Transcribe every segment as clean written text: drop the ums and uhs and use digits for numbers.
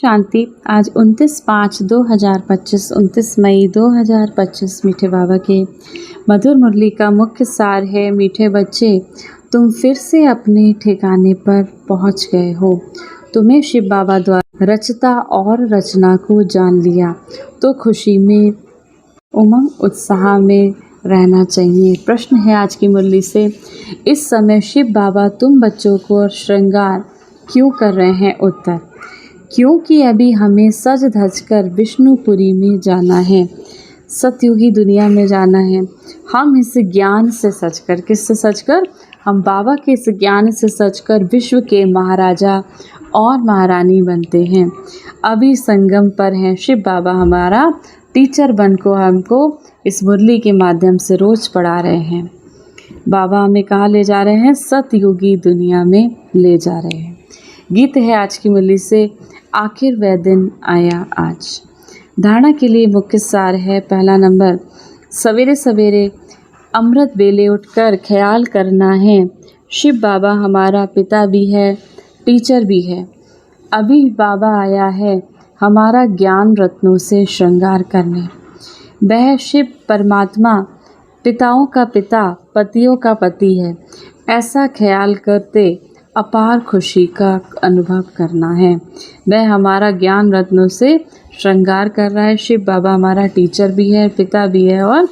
शांति। आज 29/5/2025 29 मई 2025 मीठे बाबा के मधुर मुरली का मुख्य सार है। मीठे बच्चे, तुम फिर से अपने ठिकाने पर पहुंच गए हो। तुम्हें शिव बाबा द्वारा रचता और रचना को जान लिया तो खुशी में, उमंग उत्साह में रहना चाहिए। प्रश्न है आज की मुरली से, इस समय शिव बाबा तुम बच्चों को श्रृंगार क्यों कर रहे हैं? उत्तर, क्योंकि अभी हमें सज धज कर विष्णुपुरी में जाना है, सतयुगी दुनिया में जाना है। हम इस ज्ञान से सजकर, किससे सजकर? हम बाबा के इस ज्ञान से सजकर विश्व के महाराजा और महारानी बनते हैं। अभी संगम पर हैं। शिव बाबा हमारा टीचर बन को हमको इस मुरली के माध्यम से रोज पढ़ा रहे हैं। बाबा हमें कहाँ ले जा रहे हैं? सतयुगी दुनिया में ले जा रहे हैं। गीत है आज की मुरली से, आखिर वह दिन आया आज। धारणा के लिए मुख्य सार है। पहला नंबर, सवेरे सवेरे अमृत बेले उठकर ख्याल करना है, शिव बाबा हमारा पिता भी है, टीचर भी है। अभी बाबा आया है हमारा ज्ञान रत्नों से श्रृंगार करने। वह शिव परमात्मा पिताओं का पिता, पतियों का पति है। ऐसा ख्याल करते अपार खुशी का अनुभव करना है। वह हमारा ज्ञान रत्नों से श्रृंगार कर रहा है। शिव बाबा हमारा टीचर भी है, पिता भी है और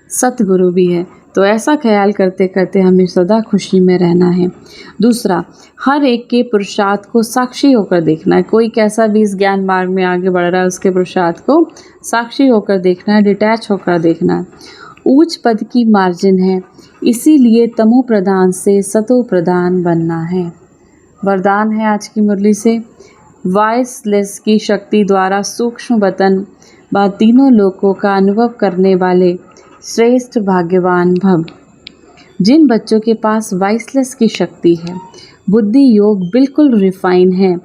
सतगुरु भी है। तो ऐसा ख्याल करते करते हमें सदा खुशी में रहना है। दूसरा, हर एक के पुरुषार्थ को साक्षी होकर देखना है। कोई कैसा भी इस ज्ञान मार्ग में आगे बढ़ रहा है, उसके पुरुषार्थ को साक्षी होकर देखना है, डिटैच होकर देखना है। ऊंच पद की मार्जिन है, इसीलिए तमो प्रधान से सतो प्रधान बनना है। वरदान है आज की मुरली से, वॉइसलेस की शक्ति द्वारा सूक्ष्म वतन व तीनों लोकों का अनुभव करने वाले श्रेष्ठ भाग्यवान भव। जिन बच्चों के पास वॉइसलेस की शक्ति है, बुद्धि योग बिल्कुल रिफाइन है,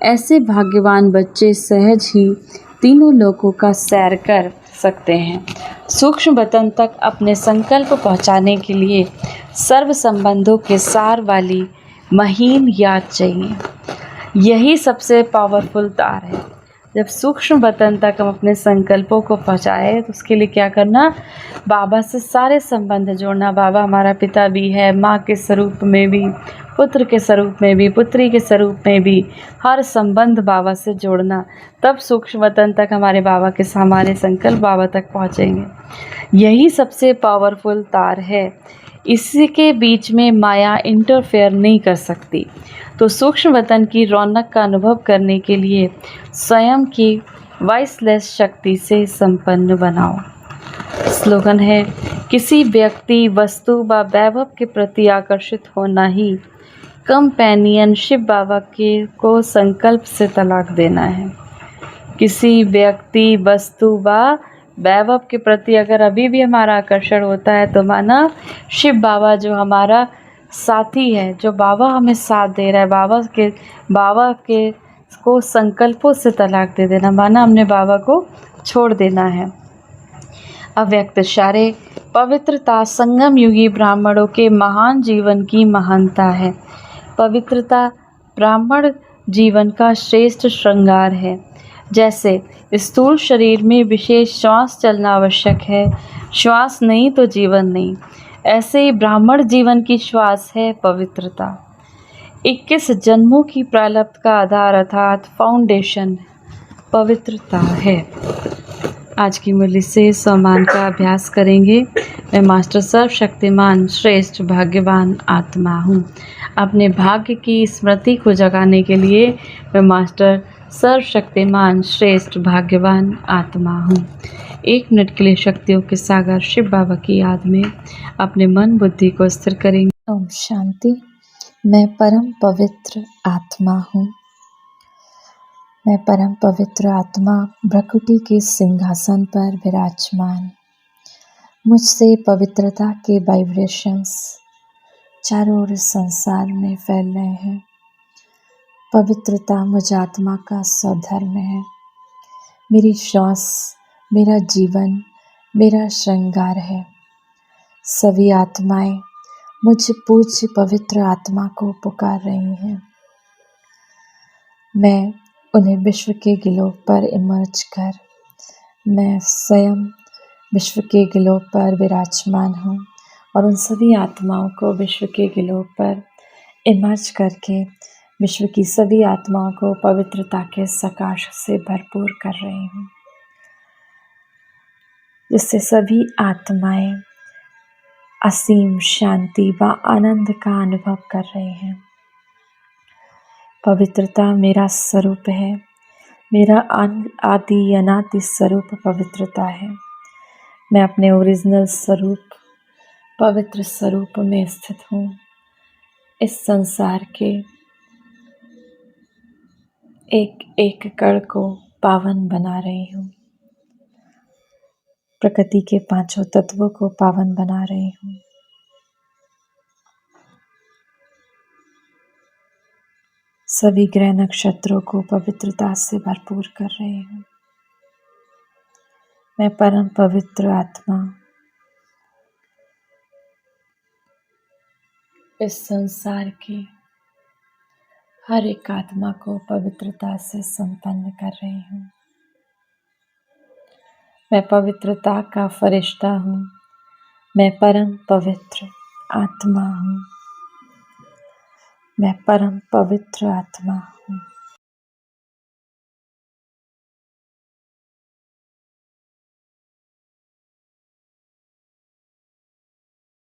ऐसे भाग्यवान बच्चे सहज ही तीनों लोकों का सैर कर सकते हैं। सूक्ष्म वतन तक अपने संकल्प पहुंचाने के लिए सर्व संबंधों के सार वाली महीन याद चाहिए। यही सबसे पावरफुल तार है। जब सूक्ष्म वतन तक हम अपने संकल्पों को पहुंचाए तो उसके लिए क्या करना? बाबा से सारे संबंध जोड़ना। बाबा हमारा पिता भी है, माँ के स्वरूप में भी, पुत्र के स्वरूप में भी, पुत्री के स्वरूप में भी, हर संबंध बाबा से जोड़ना। तब सूक्ष्म वतन तक हमारे संकल्प बाबा तक पहुँचेंगे। यही सबसे पावरफुल तार है। इसके बीच में माया इंटरफेयर नहीं कर सकती। तो सूक्ष्म वतन की रौनक का अनुभव करने के लिए स्वयं की वॉइसलेस शक्ति से संपन्न बनाओ। स्लोगन है, किसी व्यक्ति, वस्तु व वैभव के प्रति आकर्षित होना ही कंपेनियन शिव बाबा के को संकल्प से तलाक देना है। किसी व्यक्ति, वस्तु व वैभव के प्रति अगर अभी भी हमारा आकर्षण होता है तो माना शिव बाबा जो हमारा साथी है, जो बाबा हमें साथ दे रहा है, बाबा के को संकल्पों से तलाक दे देना, माना हमने बाबा को छोड़ देना है। अव्यक्त इशारे, पवित्रता संगम युगी ब्राह्मणों के महान जीवन की महानता है। पवित्रता ब्राह्मण जीवन का श्रेष्ठ श्रृंगार है। जैसे स्थूल शरीर में विशेष श्वास चलना आवश्यक है, श्वास नहीं तो जीवन नहीं, ऐसे ही ब्राह्मण जीवन की श्वास है पवित्रता। 21 जन्मों की प्रारब्ध का आधार अर्थात फाउंडेशन पवित्रता है। आज की मुरली से सम्मान का अभ्यास करेंगे। मैं मास्टर सर्वशक्तिमान श्रेष्ठ भाग्यवान आत्मा हूँ। अपने भाग्य की स्मृति को जगाने के लिए मैं मास्टर सर्वशक्तिमान श्रेष्ठ भाग्यवान आत्मा हूँ। 1 मिनट के लिए शक्तियों के सागर शिव बाबा की याद में अपने मन बुद्धि को स्थिर करेंगे। ओम शांति। मैं परम पवित्र आत्मा हूँ। मैं परम पवित्र आत्मा भ्रकुटी के सिंहासन पर विराजमान। मुझसे पवित्रता के वाइब्रेशंस चारों ओर संसार में फैल रहे हैं। पवित्रता मुझ आत्मा का स्वधर्म है। मेरी श्वास, मेरा जीवन, मेरा श्रृंगार है। सभी आत्माएं मुझ पूज्य पवित्र आत्मा को पुकार रही हैं। मैं उन्हें विश्व के गिलोब पर इमर्ज कर मैं स्वयं विश्व के गिलोब पर विराजमान हूँ और उन सभी आत्माओं को विश्व के गिलोब पर इमर्ज करके विश्व की सभी आत्माओं को पवित्रता के सकाश से भरपूर कर रही हूँ, जिससे सभी आत्माएं असीम शांति व आनंद का अनुभव कर रही हैं। पवित्रता मेरा स्वरूप है, मेरा आदि अनादि स्वरूप पवित्रता है। मैं अपने ओरिजिनल स्वरूप पवित्र स्वरूप में स्थित हूँ। इस संसार के एक एक कण को पावन बना रही हूँ, प्रकृति के पांचों तत्वों को पावन बना रही हूँ। सभी ग्रह नक्षत्रों को पवित्रता से भरपूर कर रही हूँ। मैं परम पवित्र आत्मा इस संसार के हर एक आत्मा को पवित्रता से संपन्न कर रही हूँ। मैं पवित्रता का फरिश्ता हूँ। मैं परम पवित्र आत्मा हूँ। मैं परम पवित्र आत्मा हूँ।